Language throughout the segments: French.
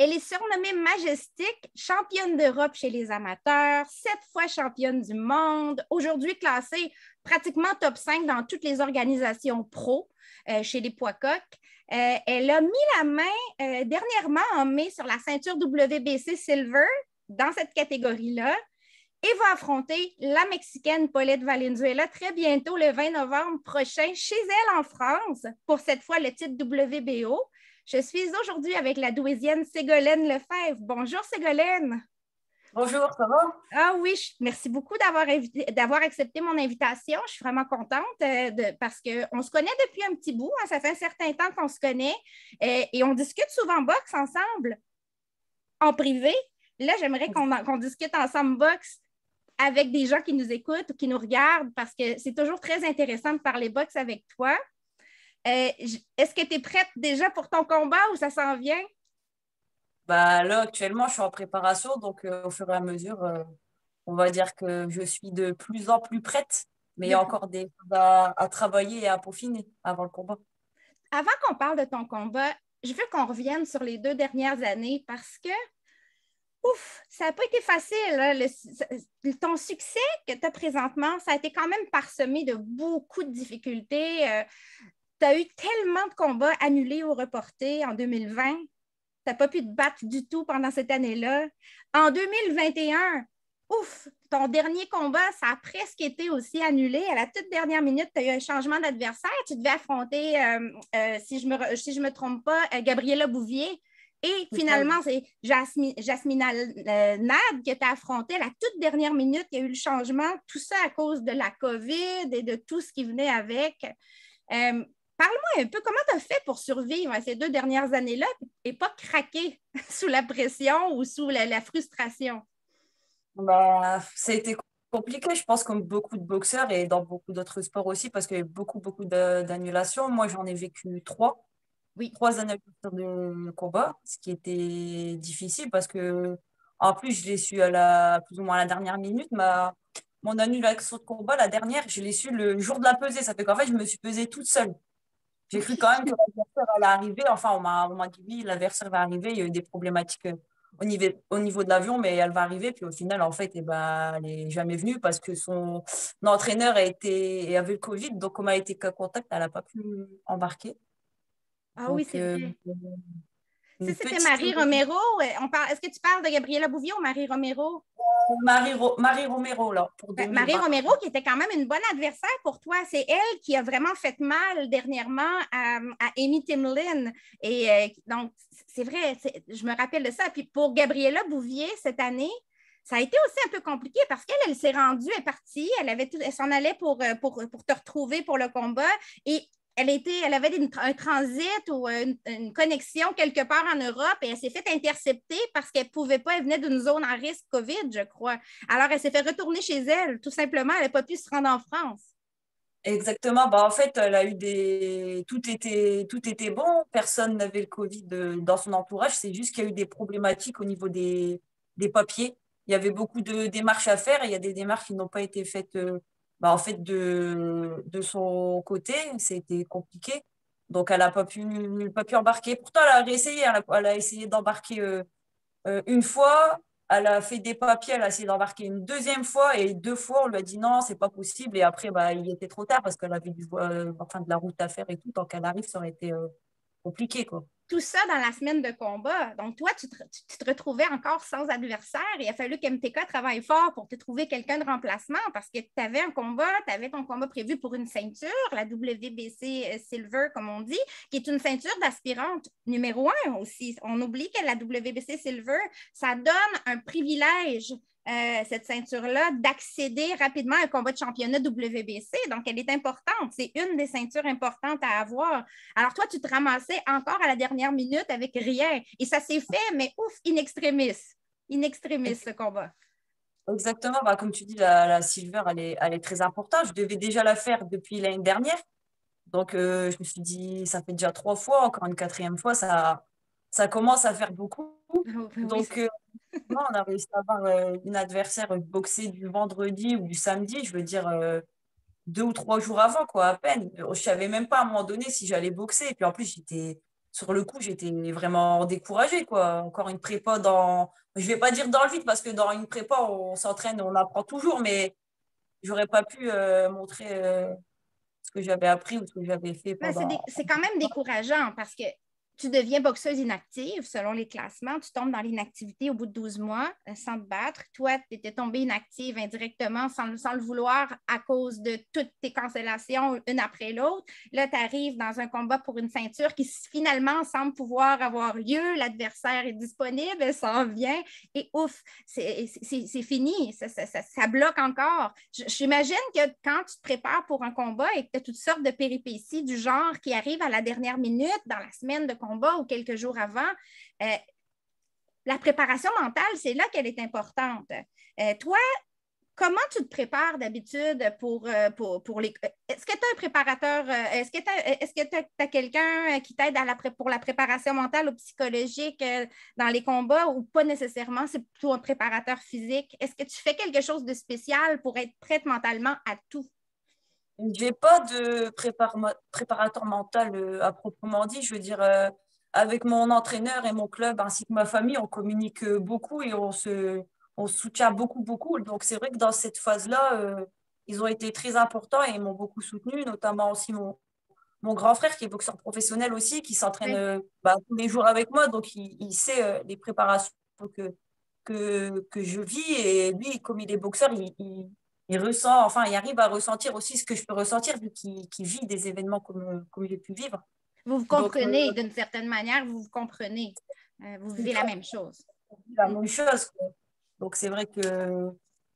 Elle est surnommée Majestic, championne d'Europe chez les amateurs, 7 fois championne du monde, aujourd'hui classée pratiquement top 5 dans toutes les organisations pro chez les poids coqs. Elle a mis la main dernièrement en mai sur la ceinture WBC Silver dans cette catégorie-là et va affronter la Mexicaine Paulette Valenzuela très bientôt, le 20 novembre prochain, chez elle en France, pour cette fois le titre WBO. Je suis aujourd'hui avec la Douaisienne Ségolène Lefebvre. Bonjour Ségolène. Bonjour, ça va? Ah oui, merci beaucoup d'avoir accepté mon invitation. Je suis vraiment contente parce qu'on se connaît depuis un petit bout. Hein, ça fait un certain temps qu'on se connaît et on discute souvent boxe ensemble en privé. Là, j'aimerais qu'on discute ensemble boxe avec des gens qui nous écoutent ou qui nous regardent parce que c'est toujours très intéressant de parler boxe avec toi. Est-ce que tu es prête déjà pour ton combat ou ça s'en vient? Là, actuellement, je suis en préparation, donc au fur et à mesure, on va dire que je suis de plus en plus prête, mais il y a encore des choses à travailler et à peaufiner avant le combat. Avant qu'on parle de ton combat, je veux qu'on revienne sur les 2 dernières années parce que ça n'a pas été facile. Hein? Ton succès que tu as présentement, ça a été quand même parsemé de beaucoup de difficultés. Tu as eu tellement de combats annulés ou reportés en 2020. Tu n'as pas pu te battre du tout pendant cette année-là. En 2021, ton dernier combat, ça a presque été aussi annulé. À la toute dernière minute, tu as eu un changement d'adversaire. Tu devais affronter, si je me trompe pas, Gabriela Bouvier. Et finalement, c'est Jasmina Nad que tu as affronté à la toute dernière minute. Il y a eu le changement. Tout ça à cause de la COVID et de tout ce qui venait avec. Parle-moi un peu, comment tu as fait pour survivre à ces 2 dernières années-là et pas craquer sous la pression ou sous la frustration? Ça a été compliqué, je pense, comme beaucoup de boxeurs et dans beaucoup d'autres sports aussi, parce qu'il y a eu beaucoup d'annulations. Moi, j'en ai vécu 3. Oui. 3 annulations de combat, ce qui était difficile parce que, en plus, je l'ai su plus ou moins à la dernière minute. Mon annulation de combat, la dernière, je l'ai su le jour de la pesée. Ça fait qu'en fait, je me suis pesée toute seule. J'ai cru quand même que l'adversaire allait arriver. Enfin, on m'a dit oui, l'adversaire va arriver. Il y a eu des problématiques au niveau de l'avion, mais elle va arriver. Puis au final, en fait, elle n'est jamais venue parce que son entraîneur avait le Covid. Donc, comme elle était qu'à contact, elle n'a pas pu embarquer. Ah oui, Donc, c'est vrai. une C'était petite Marie Romero. Est-ce que tu parles de Gabriela Bouvier ou Marie Romero? Marie Romero, là, pour Marie 2020. Romero, qui était quand même une bonne adversaire pour toi. C'est elle qui a vraiment fait mal dernièrement à Amy Timlin. Et donc, c'est vrai, je me rappelle de ça. Puis pour Gabriela Bouvier, cette année, ça a été aussi un peu compliqué parce qu'elle s'est rendue, elle est partie, elle s'en allait pour te retrouver pour le combat. Et elle avait un transit ou une connexion quelque part en Europe et elle s'est fait intercepter parce qu'elle ne pouvait pas, elle venait d'une zone à risque COVID, je crois. Alors, elle s'est fait retourner chez elle, tout simplement. Elle n'a pas pu se rendre en France. Exactement. En fait, elle a eu tout était bon. Personne n'avait le Covid dans son entourage. C'est juste qu'il y a eu des problématiques au niveau des papiers. Il y avait beaucoup de démarches à faire et il y a des démarches qui n'ont pas été faites, en fait, de son côté. C'était compliqué. Donc, elle n'a pas pu embarquer. Pourtant, elle a réessayé. Elle a essayé d'embarquer une fois. Elle a fait des papiers, elle a essayé d'embarquer une deuxième fois et 2 fois, on lui a dit non, c'est pas possible. Et après, il était trop tard parce qu'elle avait de la route à faire et tout. Tant qu'elle arrive, ça aurait été compliqué, quoi. Tout ça dans la semaine de combat. Donc, toi, tu te retrouvais encore sans adversaire. Il a fallu qu'MTK travaille fort pour te trouver quelqu'un de remplacement parce que tu avais un combat, tu avais ton combat prévu pour une ceinture, la WBC Silver, comme on dit, qui est une ceinture d'aspirante numéro 1 aussi. On oublie que la WBC Silver, ça donne un privilège cette ceinture-là, d'accéder rapidement à un combat de championnat WBC. Donc, elle est importante. C'est une des ceintures importantes à avoir. Alors, toi, tu te ramassais encore à la dernière minute avec rien. Et ça s'est fait, mais in extremis. In extremis, ce combat. Exactement. Comme tu dis, la Silver, elle est très importante. Je devais déjà la faire depuis l'année dernière. Donc, je me suis dit, ça fait déjà 3 fois, encore une quatrième fois, ça commence à faire beaucoup. Oui, Donc, non, on a réussi à avoir une adversaire boxée du vendredi ou du samedi, je veux dire 2 ou 3 jours avant, quoi, à peine. Je savais même pas à un moment donné si j'allais boxer. Et puis en plus, sur le coup, j'étais vraiment découragée, quoi. Encore une prépa dans, je vais pas dire dans le vide, parce que dans une prépa, on s'entraîne, on apprend toujours, mais j'aurais pas pu montrer ce que j'avais appris ou ce que j'avais fait Mais pendant. c'est quand même décourageant parce que tu deviens boxeuse inactive selon les classements. Tu tombes dans l'inactivité au bout de 12 mois sans te battre. Toi, tu étais tombée inactive indirectement sans le vouloir à cause de toutes tes cancellations une après l'autre. Là, tu arrives dans un combat pour une ceinture qui finalement semble pouvoir avoir lieu. L'adversaire est disponible, elle s'en vient et ouf, c'est fini. Ça bloque encore. J'imagine que quand tu te prépares pour un combat et que tu as toutes sortes de péripéties du genre qui arrivent à la dernière minute dans la semaine de combat ou quelques jours avant, la préparation mentale, c'est là qu'elle est importante. Toi, comment tu te prépares d'habitude pour les. Est-ce que tu as un préparateur? Est-ce que tu as quelqu'un qui t'aide pour la préparation mentale ou psychologique dans les combats ou pas nécessairement? C'est plutôt un préparateur physique. Est-ce que tu fais quelque chose de spécial pour être prête mentalement à tout? J'ai pas de préparateur mental à proprement dit. Je veux dire, avec mon entraîneur et mon club ainsi que ma famille, on communique beaucoup et on se soutient beaucoup, beaucoup. Donc, c'est vrai que dans cette phase-là, ils ont été très importants et ils m'ont beaucoup soutenu, notamment aussi mon grand frère qui est boxeur professionnel aussi, qui s'entraîne Oui. tous les jours avec moi. Donc, il sait les préparations que je vis. Et lui, comme il est boxeur, il ressent, enfin, il arrive à ressentir aussi ce que je peux ressentir, vu qu'il vit des événements comme j'ai pu vivre. Vous vous Donc, comprenez d'une certaine manière, vous vous comprenez. Vous c'est vivez la ça, même chose. on vit la Mm. même chose, quoi. Donc, c'est vrai que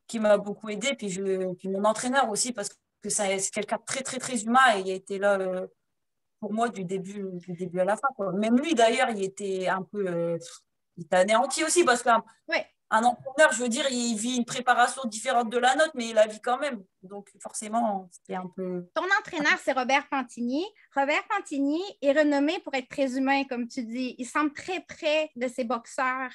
qui m'a beaucoup aidé. Puis mon entraîneur aussi, parce que c'est quelqu'un de très, très, très humain et il a été là pour moi du début à la fin, quoi. Même lui, d'ailleurs, il était un peu, il était anéanti aussi, parce que Oui. un entraîneur, je veux dire, il vit une préparation différente de la nôtre, mais il la vit quand même. Donc, forcément, c'était un peu. Ton entraîneur, c'est Robert Pantini. Robert Pantini est renommé pour être très humain, comme tu dis. Il semble très près de ses boxeurs.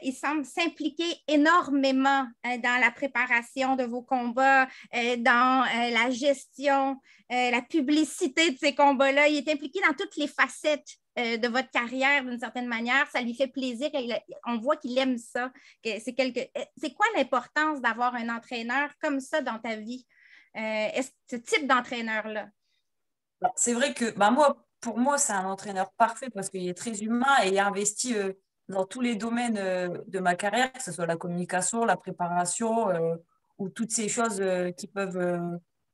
Il semble s'impliquer énormément dans la préparation de vos combats, dans la gestion, la publicité de ces combats-là. Il est impliqué dans toutes les facettes de votre carrière d'une certaine manière. Ça lui fait plaisir. On voit qu'il aime ça. C'est quoi l'importance d'avoir un entraîneur comme ça dans ta vie? Ce type d'entraîneur-là? C'est vrai que moi, pour moi, c'est un entraîneur parfait parce qu'il est très humain et il a investi dans tous les domaines de ma carrière, que ce soit la communication, la préparation ou toutes ces choses qui peuvent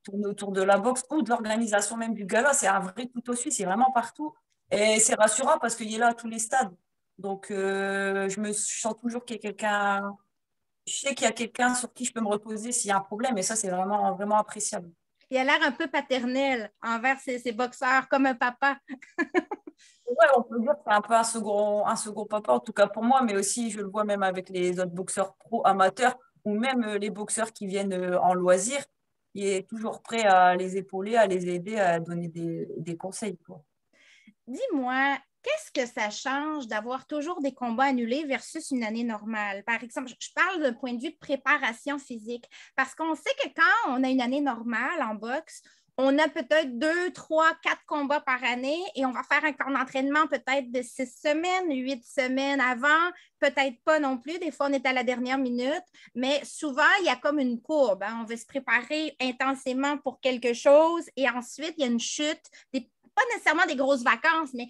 tourner autour de la boxe ou de l'organisation même du gala. C'est un vrai couteau suisse, c'est vraiment partout. Et c'est rassurant parce qu'il est là à tous les stades. Donc, je sens toujours qu'il y a quelqu'un, je sais qu'il y a quelqu'un sur qui je peux me reposer s'il y a un problème et ça, c'est vraiment, vraiment appréciable. Il a l'air un peu paternel envers ses boxeurs, comme un papa. Ouais, on peut dire que c'est un peu un second papa, en tout cas pour moi, mais aussi je le vois même avec les autres boxeurs pro amateurs ou même les boxeurs qui viennent en loisir. Il est toujours prêt à les épauler, à les aider, à donner des conseils, quoi. Dis-moi, qu'est-ce que ça change d'avoir toujours des combats annulés versus une année normale? Par exemple, je parle d'un point de vue de préparation physique, parce qu'on sait que quand on a une année normale en boxe, on a peut-être 2, 3, 4 combats par année et on va faire un camp d'entraînement peut-être de 6 semaines, 8 semaines avant, peut-être pas non plus. Des fois, on est à la dernière minute, mais souvent, il y a comme une courbe, hein. On veut se préparer intensément pour quelque chose et ensuite, il y a une chute, pas nécessairement des grosses vacances, mais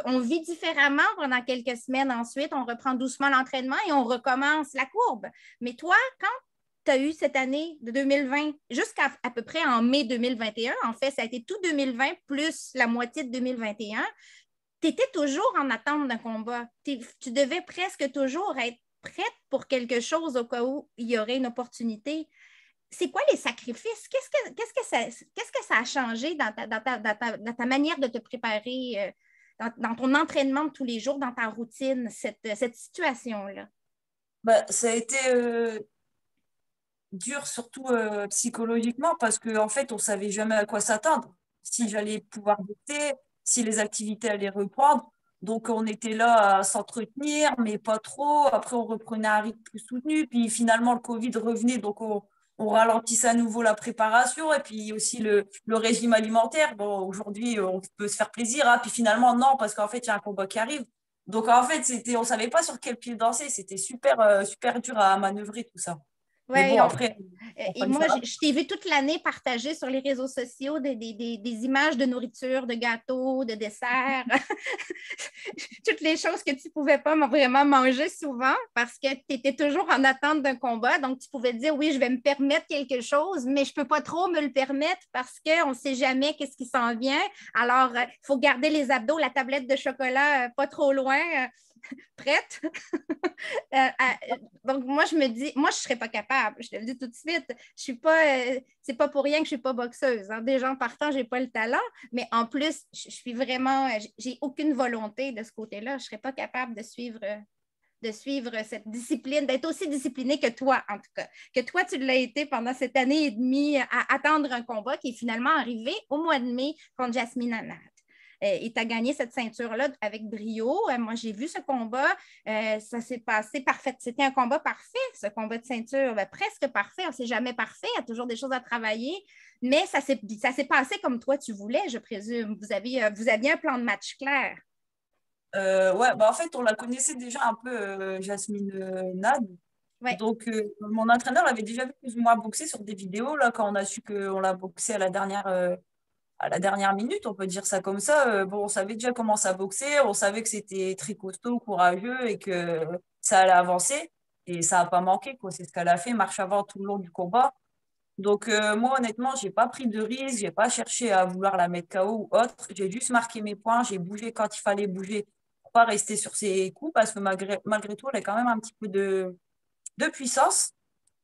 on vit différemment pendant quelques semaines. Ensuite, on reprend doucement l'entraînement et on recommence la courbe. Mais toi, quand tu as eu cette année de 2020 jusqu'à à peu près en mai 2021, en fait, ça a été tout 2020 plus la moitié de 2021, tu étais toujours en attente d'un combat. Tu devais presque toujours être prête pour quelque chose au cas où il y aurait une opportunité. C'est quoi les sacrifices? Qu'est-ce que ça a changé dans ta manière de te préparer, dans ton entraînement de tous les jours, dans ta routine, cette situation-là? Ça a été dur, surtout psychologiquement, parce qu'en fait, on savait jamais à quoi s'attendre. Si j'allais pouvoir voter, si les activités allaient reprendre. Donc, on était là à s'entretenir, mais pas trop. Après, on reprenait un rythme plus soutenu. Puis finalement, le Covid revenait. Donc, on ralentisse à nouveau la préparation et puis aussi le régime alimentaire. Bon, aujourd'hui, on peut se faire plaisir, hein, puis finalement, non, parce qu'en fait, il y a un combat qui arrive. Donc, en fait, on ne savait pas sur quel pied danser. C'était super, super dur à manœuvrer tout ça. Mais Oui, bon, après, on et fait moi, ça. je t'ai vu toute l'année partager sur les réseaux sociaux des images de nourriture, de gâteaux, de desserts, toutes les choses que tu ne pouvais pas vraiment manger souvent parce que tu étais toujours en attente d'un combat. Donc, tu pouvais dire, oui, je vais me permettre quelque chose, mais je ne peux pas trop me le permettre parce qu'on ne sait jamais qu'est-ce qui s'en vient. Alors, il faut garder les abdos, la tablette de chocolat pas trop loin, prête. Donc, moi, je me dis, moi, je ne serais pas capable. Je te le dis tout de suite. Je suis pas, c'est pas pour rien que je ne suis pas boxeuse. Hein. Déjà, en partant, je n'ai pas le talent, mais en plus, je suis vraiment, j'ai aucune volonté de ce côté-là. Je ne serais pas capable de suivre cette discipline, d'être aussi disciplinée que toi, en tout cas. Que toi, tu l'as été pendant cette année et demie à attendre un combat qui est finalement arrivé au mois de mai contre Jasmine Anat. Et tu as gagné cette ceinture-là avec brio. Moi, j'ai vu ce combat. Ça s'est passé parfait. C'était un combat parfait, ce combat de ceinture. Ben, presque parfait. C'est jamais parfait. Il y a toujours des choses à travailler. Mais ça s'est passé comme toi, tu voulais, je présume. Vous aviez un plan de match clair. Ouais, bah en fait, on la connaissait déjà un peu, Jasmine Nad. Ouais. Donc, mon entraîneur avait déjà vu plus ou moins boxer sur des vidéos, là, quand on a su qu'on l'a boxé à la dernière minute, on peut dire ça comme ça. Bon, on savait déjà comment ça boxait, on savait que c'était très costaud, courageux et que ça allait avancer. Et ça n'a pas manqué, quoi. C'est ce qu'elle a fait, marche avant tout le long du combat. Donc, moi, honnêtement, j'ai pas pris de risque, j'ai pas cherché à vouloir la mettre KO ou autre. J'ai juste marqué mes points, j'ai bougé quand il fallait bouger pour pas rester sur ses coups parce que malgré tout, elle a quand même un petit peu de puissance.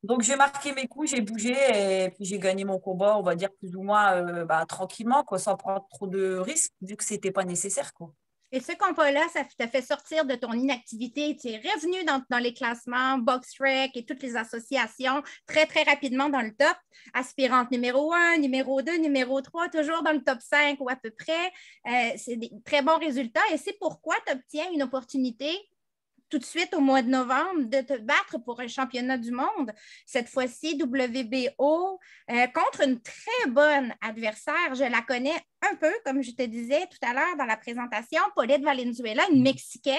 Donc, j'ai marqué mes coups, j'ai bougé et puis j'ai gagné mon combat, on va dire plus ou moins bah, tranquillement, quoi, sans prendre trop de risques, vu que c'était pas nécessaire, quoi. Et ce combat-là, ça t'a fait sortir de ton inactivité. Tu es revenu dans les classements, BoxRec et toutes les associations très, très rapidement dans le top. Aspirante numéro 1, numéro 2, numéro 3, toujours dans le top 5 ou à peu près. C'est des très bons résultats et c'est pourquoi tu obtiens une opportunité tout de suite au mois de novembre de te battre pour un championnat du monde, cette fois-ci WBO, contre une très bonne adversaire. Je la connais un peu, comme je te disais tout à l'heure dans la présentation, Paulette Valenzuela, une Mexicaine.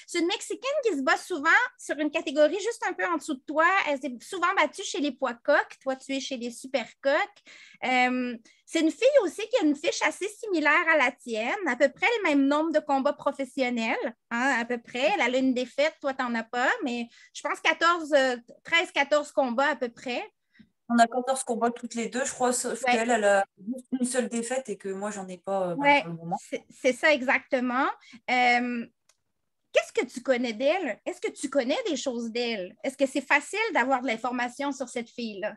C'est une Mexicaine qui se bat souvent sur une catégorie juste un peu en dessous de toi. Elle s'est souvent battue chez les poids coqs. Toi, tu es chez les super coqs. C'est une fille aussi qui a une fiche assez similaire à la tienne, à peu près le même nombre de combats professionnels, hein, à peu près. Elle a une défaite, toi, tu n'en as pas, mais je pense 13-14 combats à peu près. On a 14 combats toutes les deux, je crois, sauf Ouais, qu'elle, elle a juste une seule défaite et que moi, j'en ai pas bah, ouais, pour le moment. c'est ça exactement. Qu'est-ce que tu connais d'elle? Est-ce que tu connais des choses d'elle? Est-ce que c'est facile d'avoir de l'information sur cette fille-là?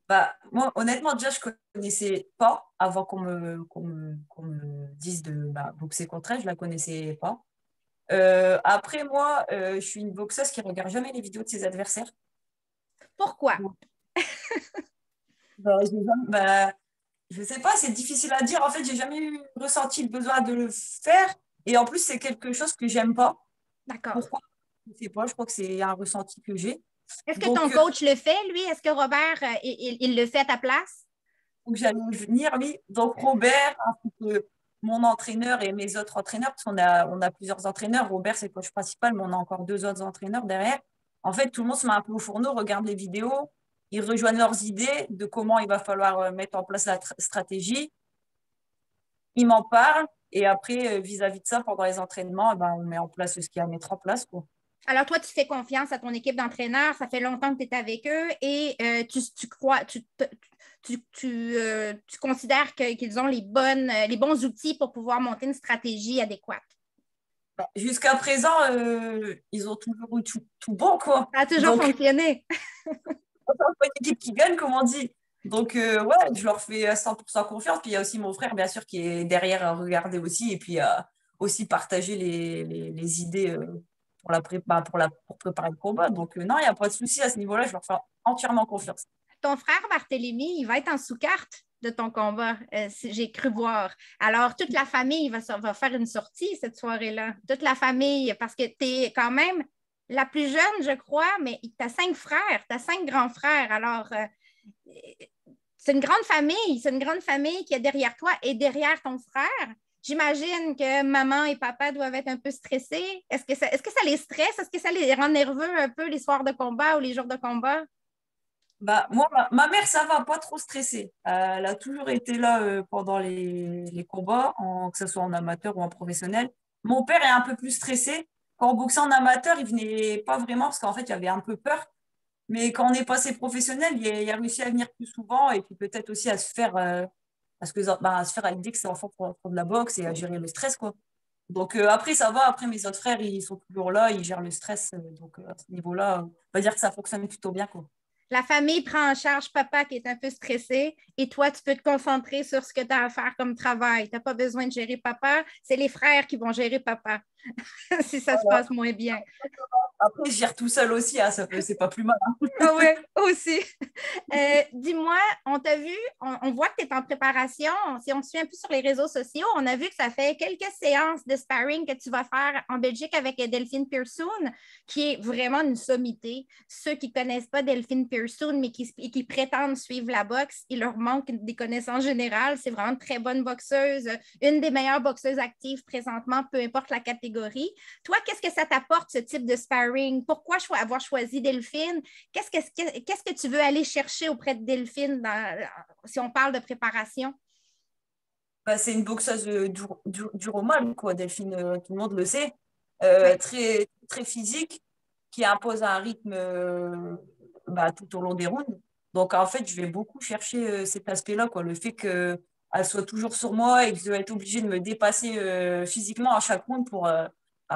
Bah, moi, honnêtement, déjà, je connaissais pas avant qu'on me dise de bah, boxer contre elle, je la connaissais pas. Après, moi, je suis une boxeuse qui regarde jamais les vidéos de ses adversaires. Pourquoi? Donc, bah, je sais pas, c'est difficile à dire. En fait, j'ai jamais eu ressenti le besoin de le faire. Et en plus, c'est quelque chose que j'aime pas. D'accord. Pourquoi? Je sais pas, je crois que c'est un ressenti que j'ai. Est-ce que ton Donc, coach le fait, lui? Est-ce que Robert, il le fait à ta place? donc j'allais y venir, oui. Donc, Robert, ainsi que mon entraîneur et mes autres entraîneurs, parce on a plusieurs entraîneurs. Robert, c'est le coach principal, mais on a encore deux autres entraîneurs derrière. En fait, tout le monde se met un peu au fourneau, regarde les vidéos, ils rejoignent leurs idées de comment il va falloir mettre en place la stratégie. Ils m'en parlent. Et après, vis-à-vis de ça, pendant les entraînements, eh ben, on met en place ce qu'il y a à mettre en place, quoi. Alors, toi, tu fais confiance à ton équipe d'entraîneurs. Ça fait longtemps que tu es avec eux et tu crois, tu considères qu'ils ont les bons outils pour pouvoir monter une stratégie adéquate. Jusqu'à présent, ils ont toujours eu tout bon, quoi. Ça a toujours Donc, fonctionné. c'est pas une équipe qui gagne, comme on dit. Donc, ouais, je leur fais à 100% confiance. Puis, il y a aussi mon frère, bien sûr, qui est derrière à regarder aussi et puis à aussi partager les idées pour préparer le combat. Donc, non, il n'y a pas de souci à ce niveau-là. Je leur fais entièrement confiance. Ton frère Barthélemy, il va être en sous-carte de ton combat, j'ai cru voir. Alors, toute la famille va faire une sortie cette soirée-là. Toute la famille, parce que tu es quand même la plus jeune, je crois, mais tu as 5 frères, tu as 5 grands frères. Alors, c'est une grande famille qui est derrière toi et derrière ton frère. J'imagine que maman et papa doivent être un peu stressés. Est-ce que ça les stresse? Est-ce que ça les rend nerveux un peu les soirs de combat ou les jours de combat? Bah, moi, ma mère, ça va, pas trop stressée. Elle a toujours été là pendant les combats, que ce soit en amateur ou en professionnel. Mon père est un peu plus stressé. Quand on boxait en amateur, il venait pas vraiment parce qu'en fait, il avait un peu peur. Mais quand on est passé professionnel, il a réussi à venir plus souvent et puis peut-être aussi à se faire, à se faire à l'idée que ses enfants font de la boxe et à gérer le stress, quoi. Donc après, ça va. Après, mes autres frères, ils sont toujours là, ils gèrent le stress. Donc à ce niveau-là, on va dire que ça fonctionne plutôt bien, quoi. La famille prend en charge papa qui est un peu stressé et toi, tu peux te concentrer sur ce que tu as à faire comme travail. Tu n'as pas besoin de gérer papa, c'est les frères qui vont gérer papa si ça se Voilà. passe moins bien. Après, je gère tout seul aussi, hein, c'est pas plus mal, hein. Ah oui, aussi. Dis-moi, on t'a vu, on voit que tu es en préparation. Si on te suit un peu sur les réseaux sociaux, on a vu que ça fait quelques séances de sparring que tu vas faire en Belgique avec Delphine Pearson, qui est vraiment une sommité. Ceux qui ne connaissent pas Delphine Pearson, mais qui prétendent suivre la boxe, il leur manque des connaissances générales. C'est vraiment une très bonne boxeuse, une des meilleures boxeuses actives présentement, peu importe la catégorie. Toi, qu'est-ce que ça t'apporte, ce type de sparring? Pourquoi avoir choisi Delphine? Qu'est-ce que tu veux aller chercher auprès de Delphine si on parle de préparation? Bah, c'est une boxeuse du Romal, quoi, Delphine, tout le monde le sait. Ouais. Très, très physique, qui impose un rythme tout au long des rounds. Donc, en fait, je vais beaucoup chercher cet aspect-là, quoi, le fait qu'elle soit toujours sur moi et que je vais être obligée de me dépasser physiquement à chaque round pour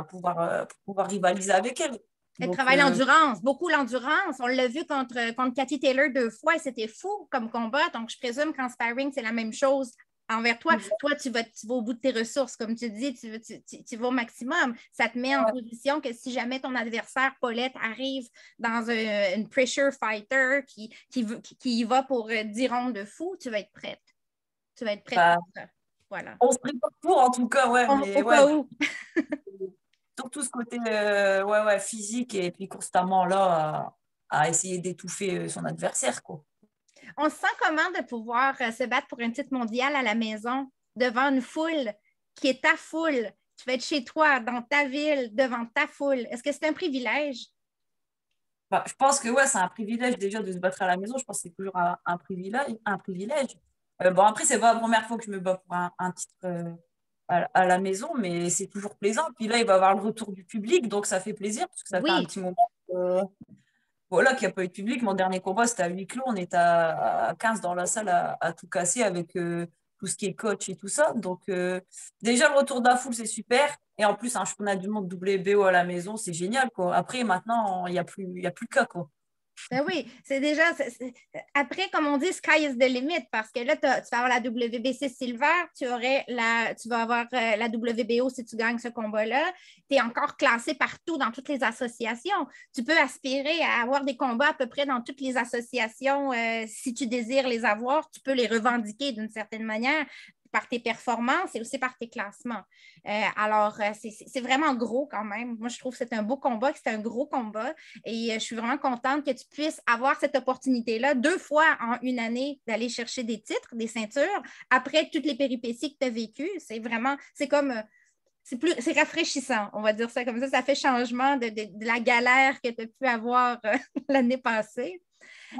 pouvoir rivaliser avec elle. Elle Donc, travaille l'endurance, beaucoup l'endurance. On l'a vu contre Cathy Taylor 2 fois et c'était fou comme combat. Donc, je présume qu'en sparring, c'est la même chose envers toi. Toi, tu vas au bout de tes ressources. Comme tu dis, tu vas au maximum. Ça te met en position que si jamais ton adversaire, Paulette, arrive dans une pressure fighter qui y va pour 10 rondes de fou, tu vas être prête. Tu vas être prête bah, pour ça. Voilà. on se prépare pour, en tout cas, ouais, Au mais ouais, cas où. surtout ce côté physique et puis constamment là à essayer d'étouffer son adversaire, quoi. On se sent comment de pouvoir se battre pour un titre mondial à la maison devant une foule qui est ta foule? Tu vas être chez toi, dans ta ville, devant ta foule. Est-ce que c'est un privilège? Bah, je pense que ouais, c'est un privilège déjà de se battre à la maison. Je pense que c'est toujours un privilège. Un privilège. Bon, après, c'est pas la première fois que je me bats pour un titre à la maison, mais c'est toujours plaisant. Puis là, il va y avoir le retour du public, donc ça fait plaisir, parce que ça fait un Oui, petit moment voilà, qu'il n'y a pas eu de public. Mon dernier combat, c'était à huis clos. On était à 15 dans la salle à tout casser avec tout ce qui est coach et tout ça. Donc, déjà, le retour de la foule, c'est super. Et en plus, un championnat du monde WBO à la maison, c'est génial, quoi. Après, maintenant, il y a plus le cas, quoi. ben oui, c'est déjà. Après, comme on dit, sky is the limit, parce que là, tu vas avoir la WBC Silver, tu vas avoir la WBO si tu gagnes ce combat-là. Tu es encore classé partout dans toutes les associations. Tu peux aspirer à avoir des combats à peu près dans toutes les associations. Si tu désires les avoir, tu peux les revendiquer d'une certaine manière par tes performances et aussi par tes classements. C'est vraiment gros quand même. Moi, je trouve que c'est un beau combat, que c'est un gros combat. Et je suis vraiment contente que tu puisses avoir cette opportunité-là 2 fois en une année d'aller chercher des titres, des ceintures, après toutes les péripéties que tu as vécues. C'est vraiment, c'est comme, c'est rafraîchissant, on va dire ça comme ça. Ça fait changement de la galère que tu as pu avoir l'année passée.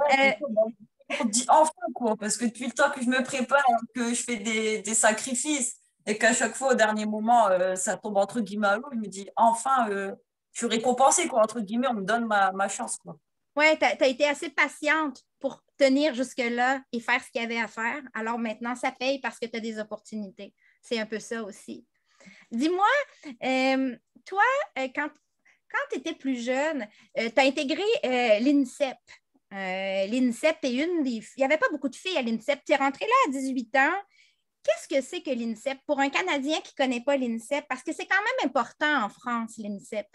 Ouais, Euh, c'est ça. Bon, on dit enfin, quoi, parce que depuis le temps que je me prépare, que je fais des sacrifices et qu'à chaque fois, au dernier moment, ça tombe entre guillemets à l'eau, je me dis enfin, je suis récompensée, quoi, entre guillemets, on me donne ma chance, quoi. ouais, tu as été assez patiente pour tenir jusque-là et faire ce qu'il y avait à faire. Alors maintenant, ça paye parce que tu as des opportunités. C'est un peu ça aussi. Dis-moi, toi, quand tu étais plus jeune, tu as intégré l'INSEP. L'INSEP est une des. Il n'y avait pas beaucoup de filles à l'INSEP. Tu es rentrée là à 18 ans. Qu'est-ce que c'est que l'INSEP pour un Canadien qui ne connaît pas l'INSEP? Parce que c'est quand même important en France, l'INSEP.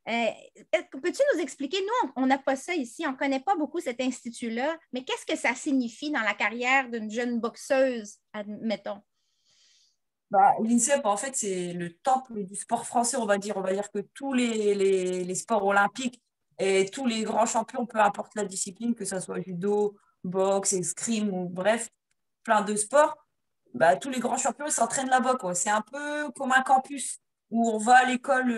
Peux-tu nous expliquer? Nous, on n'a pas ça ici, on ne connaît pas beaucoup cet institut-là, mais qu'est-ce que ça signifie dans la carrière d'une jeune boxeuse, admettons? Bah, l'INSEP, en fait, c'est le temple du sport français, on va dire. On va dire que tous les sports olympiques et tous les grands champions, peu importe la discipline, que ce soit judo, boxe, escrime ou bref, plein de sports, bah, tous les grands champions ils s'entraînent là-bas, quoi. C'est un peu comme un campus où on va à l'école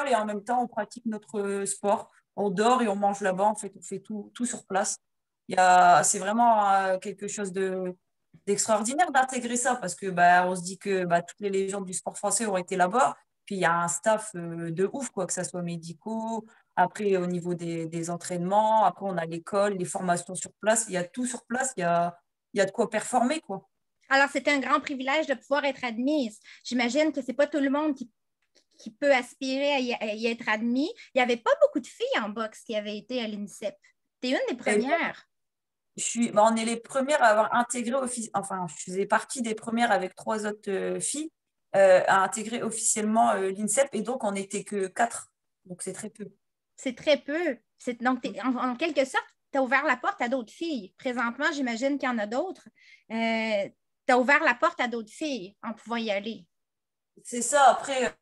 et en même temps on pratique notre sport. On dort et on mange là-bas. En fait, on fait tout sur place. C'est vraiment quelque chose d'extraordinaire d'intégrer ça parce que bah, on se dit que bah, toutes les légendes du sport français ont été là-bas. Puis il y a un staff de ouf, quoi, que ce soit médicaux, après au niveau des entraînements, après on a l'école, les formations sur place, il y a tout sur place, il y a de quoi performer, quoi. Alors, c'était un grand privilège de pouvoir être admise. J'imagine que ce n'est pas tout le monde qui peut aspirer à y être admis. Il n'y avait pas beaucoup de filles en boxe qui avaient été à l'INSEP. Tu es une des Et premières. bah, on est les premières à avoir intégré, enfin, je faisais partie des premières avec trois autres filles à intégrer officiellement l'INSEP et donc on n'était que quatre, donc c'est très peu. C'est très peu. Donc, en quelque sorte, tu as ouvert la porte à d'autres filles. Présentement, j'imagine qu'il y en a d'autres. Tu as ouvert la porte à d'autres filles en pouvant y aller. C'est ça, après,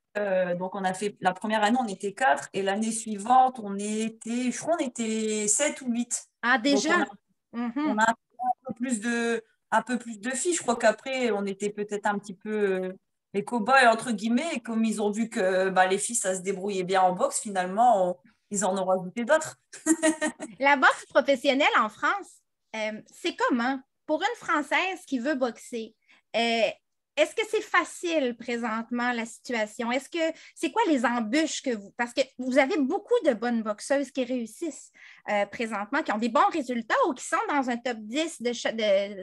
donc on a fait la première année, on était quatre et l'année suivante, je crois, on était sept ou huit. Ah, Donc déjà? on Mhm. a un peu plus de filles. Je crois qu'après, on était peut-être un petit peu les cow-boys, entre guillemets, et comme ils ont vu que bah, les filles, ça se débrouillait bien en boxe, finalement, ils en ont rajouté d'autres. La boxe professionnelle en France, c'est comment? Pour une Française qui veut boxer, est-ce que c'est facile présentement la situation? C'est quoi les embûches que vous... Parce que vous avez beaucoup de bonnes boxeuses qui réussissent présentement, qui ont des bons résultats ou qui sont dans un top 10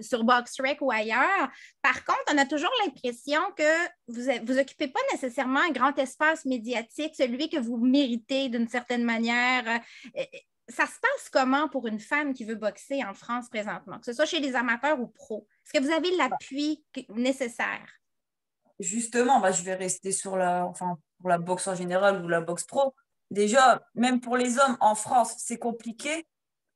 sur BoxRec ou ailleurs. Par contre, on a toujours l'impression que vous occupez pas nécessairement un grand espace médiatique, celui que vous méritez d'une certaine manière. Ça se passe comment pour une femme qui veut boxer en France présentement, que ce soit chez les amateurs ou pros? Est-ce que vous avez l'appui nécessaire? Justement, bah, je vais rester enfin, pour la boxe en général ou la boxe pro. Déjà, même pour les hommes en France, c'est compliqué.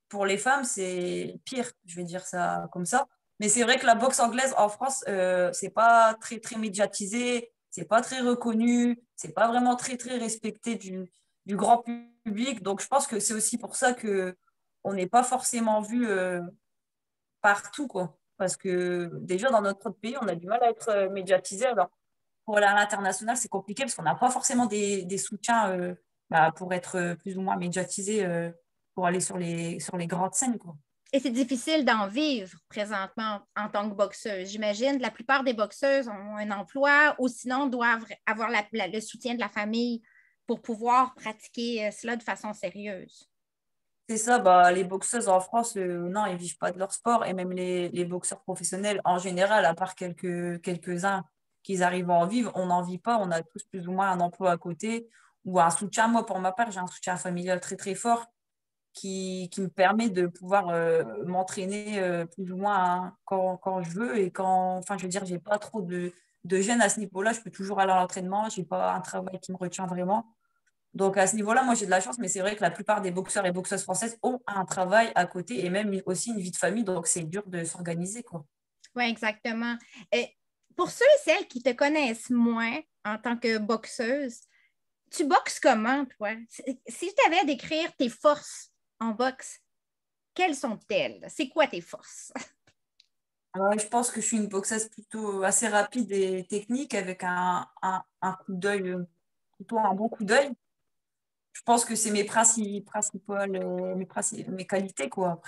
Pour les femmes, c'est pire, je vais dire ça comme ça. Mais c'est vrai que la boxe anglaise en France, c'est pas très, très médiatisé, c'est pas très reconnu, c'est pas vraiment très, très respecté du grand public. Donc, je pense que c'est aussi pour ça que on n'est pas forcément vu partout, quoi. Parce que déjà, dans notre pays, on a du mal à être médiatisé. Alors, pour aller à l'international, c'est compliqué parce qu'on n'a pas forcément des soutiens bah, pour être plus ou moins médiatisé pour aller sur les grandes scènes, quoi. Et c'est difficile d'en vivre présentement en tant que boxeuse. J'imagine que la plupart des boxeuses ont un emploi ou sinon doivent avoir le soutien de la famille pour pouvoir pratiquer cela de façon sérieuse. C'est ça, bah, les boxeuses en France, non, ils vivent pas de leur sport. Et même les boxeurs professionnels, en général, à part quelques-uns qui arrivent à en vivre, on n'en vit pas. On a tous plus ou moins un emploi à côté ou un soutien. Moi, pour ma part, j'ai un soutien familial très, très fort qui me permet de pouvoir m'entraîner plus ou moins hein, quand je veux et enfin, je veux dire, j'ai pas trop de gêne à ce niveau-là. Je peux toujours aller à l'entraînement. J'ai pas un travail qui me retient vraiment. Donc, à ce niveau-là, moi, j'ai de la chance, mais c'est vrai que la plupart des boxeurs et boxeuses françaises ont un travail à côté et même aussi une vie de famille. Donc, c'est dur de s'organiser, quoi. Oui, exactement. Et pour ceux et celles qui te connaissent moins en tant que boxeuse, tu boxes comment, toi? Si tu avais à décrire tes forces en boxe, quelles sont-elles? C'est quoi tes forces? Je pense que je suis une boxeuse plutôt assez rapide et technique avec un coup d'œil, plutôt un bon coup d'œil. Je pense que c'est principales, mes qualités, quoi.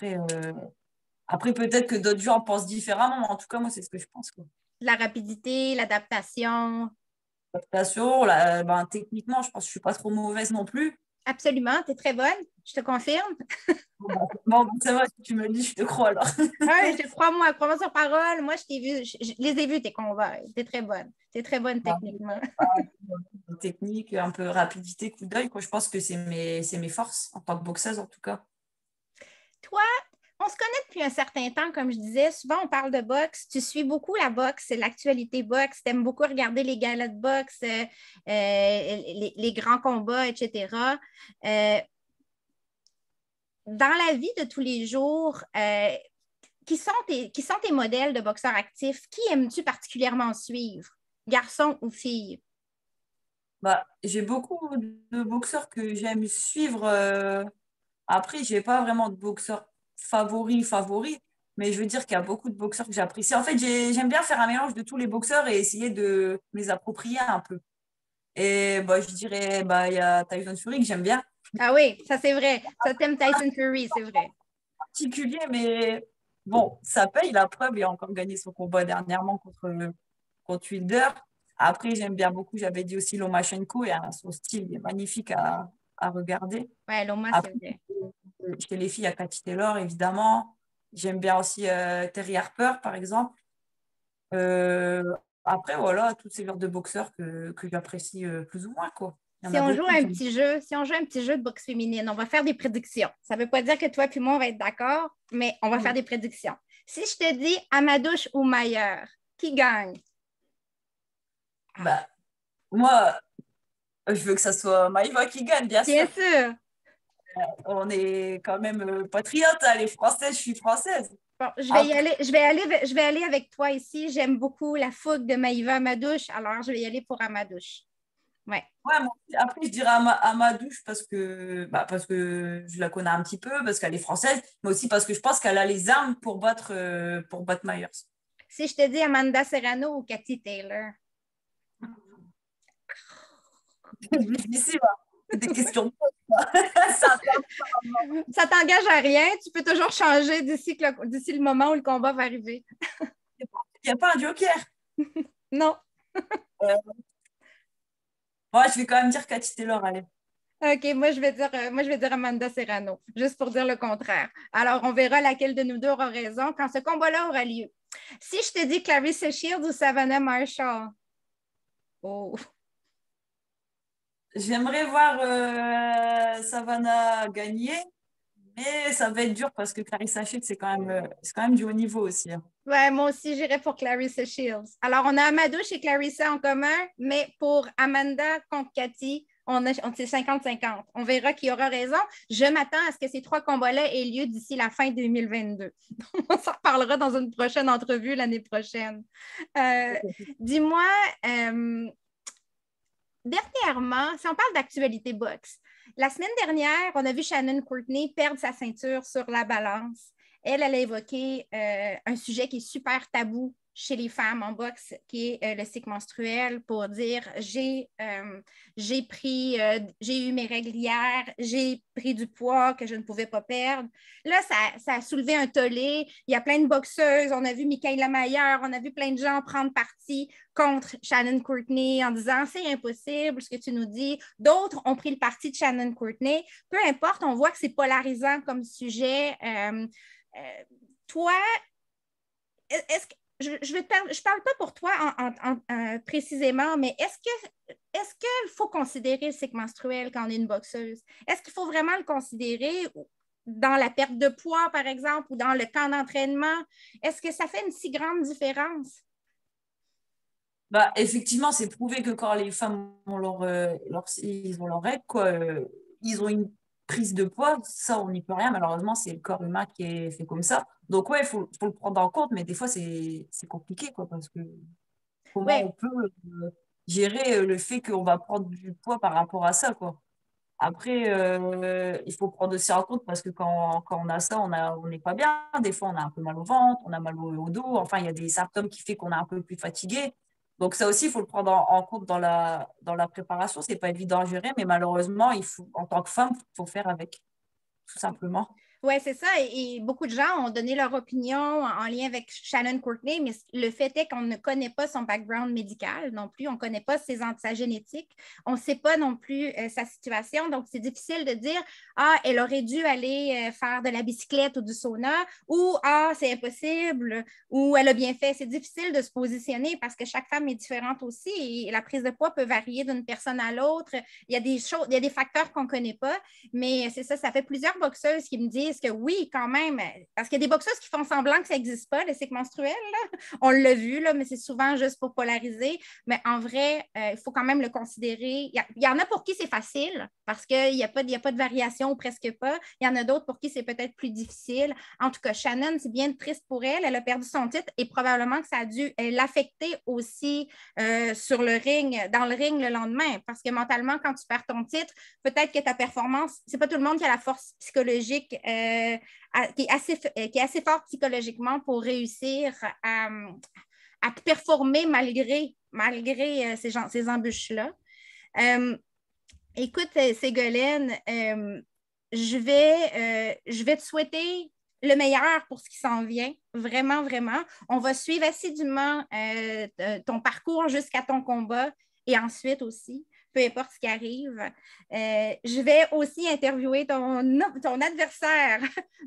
Après peut-être que d'autres gens pensent différemment, mais en tout cas, moi, c'est ce que je pense, quoi. La rapidité, l'adaptation. L'adaptation, ben, techniquement, je pense que je suis pas trop mauvaise non plus. Absolument, tu es très bonne, je te confirme. Bon, c'est vrai, si tu me le dis, je te crois alors. Ah, crois-moi, crois-moi sur parole. Moi, je t'ai vu, je les ai vus, tes combats. Tu es très bonne. Tu es très bonne techniquement. Technique, un peu rapidité, coup d'œil, quoi. Je pense que c'est mes forces en tant que boxeuse, en tout cas. Toi, on se connaît depuis un certain temps, comme je disais. Souvent, on parle de boxe. Tu suis beaucoup la boxe, l'actualité boxe. Tu aimes beaucoup regarder les galas de boxe, les grands combats, etc. Euh, dans la vie de tous les jours, qui sont tes modèles de boxeurs actifs? Qui aimes-tu particulièrement suivre? garçon ou fille? Bah, j'ai beaucoup de boxeurs que j'aime suivre. Après, j'ai pas vraiment de boxeurs favoris, mais je veux dire qu'il y a beaucoup de boxeurs que j'apprécie. En fait, j'aime bien faire un mélange de tous les boxeurs et essayer de me les approprier un peu. Et bah, je dirais, bah, il y a Tyson Fury que j'aime bien. Ah oui, ça c'est vrai. Ça t'aime Tyson Fury, c'est vrai. Particulier, mais bon, ça paye la preuve. Il a encore gagné son combat dernièrement contre Wilder. Après, j'aime bien beaucoup, j'avais dit aussi Lomachenko, et son style il est magnifique à regarder. Ouais, Loma, c'est Après, vrai. chez les filles, il y a Katy Taylor, évidemment. J'aime bien aussi Terry Harper, par exemple. Euh, Après, voilà, tous ces genres de boxeurs que j'apprécie plus ou moins, quoi. Il y en Si a on joue beaucoup que un j'aime. petit jeu, si on joue un petit jeu de boxe féminine, on va faire des prédictions. Ça ne veut pas dire que toi et moi, on va être d'accord, mais on va faire des prédictions. Si je te dis Amadouche ou Mailleur, qui gagne? Ah, Bah, moi, je veux que ça soit Maïva qui gagne, bien bien sûr. sûr. On est quand même patriotes, hein, les Français, je suis française. Bon, je vais y Après, aller, je vais aller avec toi ici. J'aime beaucoup la fougue de Maïva Amadouche, alors je vais y aller pour Amadouche. Ouais. ouais, après, je dirais à ma douche parce que je la connais un petit peu, parce qu'elle est française, mais aussi parce que je pense qu'elle a les armes pour battre Myers. Si je te dis Amanda Serrano ou Cathy Taylor. C'est difficile, hein. C'est des questions de ça. Ça t'engage à rien. Tu peux toujours changer d'ici le moment où le combat va arriver. Il n'y a pas un joker. Non. Euh, ouais, je vais quand même dire Cathy Taylor, allez. OK, moi, je vais dire Amanda Serrano, juste pour dire le contraire. Alors, on verra laquelle de nous deux aura raison quand ce combat-là aura lieu. Si je te dis Clarissa Shields ou Savannah Marshall, oh, J'aimerais voir Savannah gagner, mais ça va être dur parce que Clarissa Shields, c'est quand même du haut niveau aussi, hein. ouais, moi aussi, j'irais pour Clarissa Shields. Alors, on a Amadouche et Clarissa en commun, mais pour Amanda contre Cathy, c'est 50-50. On verra qui aura raison. Je m'attends à ce que ces trois combats-là aient lieu d'ici la fin 2022. On s'en reparlera dans une prochaine entrevue l'année prochaine. Euh, Dis-moi, euh, dernièrement, si on parle d'actualité boxe, la semaine dernière, on a vu Shannon Courtney perdre sa ceinture sur la balance. Elle a évoqué un sujet qui est super tabou chez les femmes en boxe, qui est le cycle menstruel, pour dire j'ai eu mes règles hier, j'ai pris du poids que je ne pouvais pas perdre. Là, ça a soulevé un tollé. Il y a plein de boxeuses. On a vu Michaela Mayer, on a vu plein de gens prendre parti contre Shannon Courtney en disant c'est impossible ce que tu nous dis. D'autres ont pris le parti de Shannon Courtney. Peu importe, on voit que c'est polarisant comme sujet. Toi, est-ce que je parle pas pour toi précisément, mais est-ce qu'il faut considérer le cycle menstruel quand on est une boxeuse? Est-ce qu'il faut vraiment le considérer dans la perte de poids, par exemple, ou dans le camp d'entraînement? Est-ce que ça fait une si grande différence? Bah, effectivement, c'est prouvé que quand les femmes ont ils ont leur règle, quoi, ils ont une prise de poids, ça, on n'y peut rien. Malheureusement, c'est le corps humain qui est fait comme ça. Donc, ouais, faut le prendre en compte, mais des fois, c'est compliqué, quoi, parce que comment Oui, on peut gérer le fait qu'on va prendre du poids par rapport à ça, quoi. Après, il faut prendre aussi en compte parce que quand on a ça, on n'est pas bien. Des fois, on a un peu mal au ventre, on a mal au dos. Enfin, il y a des symptômes qui font qu'on est un peu plus fatigué. Donc, ça aussi, il faut le prendre en compte dans la préparation. C'est pas évident à gérer, mais malheureusement, en tant que femme, il faut faire avec, tout simplement. oui, c'est ça. Et beaucoup de gens ont donné leur opinion en lien avec Shannon Courtney, mais le fait est qu'on ne connaît pas son background médical non plus. On ne connaît pas sa génétique. On ne sait pas non plus sa situation. Donc, c'est difficile de dire, ah, elle aurait dû aller faire de la bicyclette ou du sauna, ou ah, c'est impossible, ou elle a bien fait. C'est difficile de se positionner parce que chaque femme est différente aussi et la prise de poids peut varier d'une personne à l'autre. Il y a des choses, il y a des facteurs qu'on ne connaît pas, mais c'est ça, ça fait plusieurs boxeuses qui me disent réalise que oui, quand même, parce qu'il y a des boxeuses qui font semblant que ça n'existe pas, les cycles menstruels, là. On l'a vu, là, mais c'est souvent juste pour polariser. Mais en vrai, il faut quand même le considérer. Il y en a pour qui c'est facile, parce qu'il n'y a pas de variation ou presque pas. Il y en a d'autres pour qui c'est peut-être plus difficile. En tout cas, Shannon, c'est bien triste pour elle. Elle a perdu son titre et probablement que ça a dû l'affecter aussi sur le ring, dans le ring le lendemain, parce que mentalement, quand tu perds ton titre, peut-être que ta performance, c'est pas tout le monde qui a la force psychologique qui est assez forte psychologiquement pour réussir à performer malgré ces embûches-là. Écoute, Ségolène, je vais te souhaiter le meilleur pour ce qui s'en vient, vraiment, vraiment. On va suivre assidûment ton parcours jusqu'à ton combat et ensuite aussi, peu importe ce qui arrive. Je vais aussi interviewer ton adversaire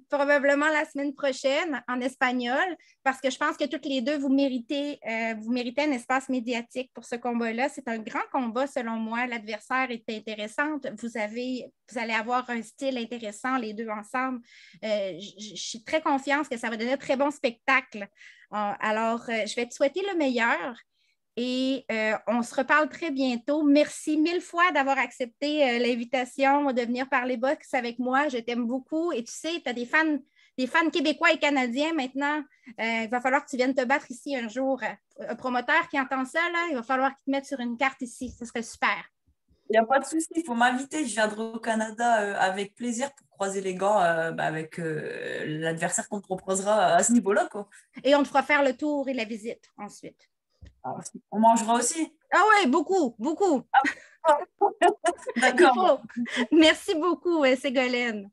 probablement la semaine prochaine en espagnol parce que je pense que toutes les deux, vous méritez un espace médiatique pour ce combat-là. C'est un grand combat selon moi. L'adversaire est intéressante. Vous allez avoir un style intéressant les deux ensemble. Je suis très confiante que ça va donner un très bon spectacle. Alors, je vais te souhaiter le meilleur. Et on se reparle très bientôt. Merci mille fois d'avoir accepté l'invitation de venir parler boxe avec moi. Je t'aime beaucoup. Et tu sais, tu as des fans québécois et canadiens maintenant. Il va falloir que tu viennes te battre ici un jour. Un promoteur qui entend ça, là, il va falloir qu'il te mette sur une carte ici. Ce serait super. Il n'y a pas de souci, il faut m'inviter. Je viendrai au Canada avec plaisir pour croiser les gants avec l'adversaire qu'on me proposera à ce niveau-là, quoi. Et on te fera faire le tour et la visite ensuite. On mangera aussi. Ah oui, beaucoup, beaucoup. D'accord. Merci beaucoup, Ségolène.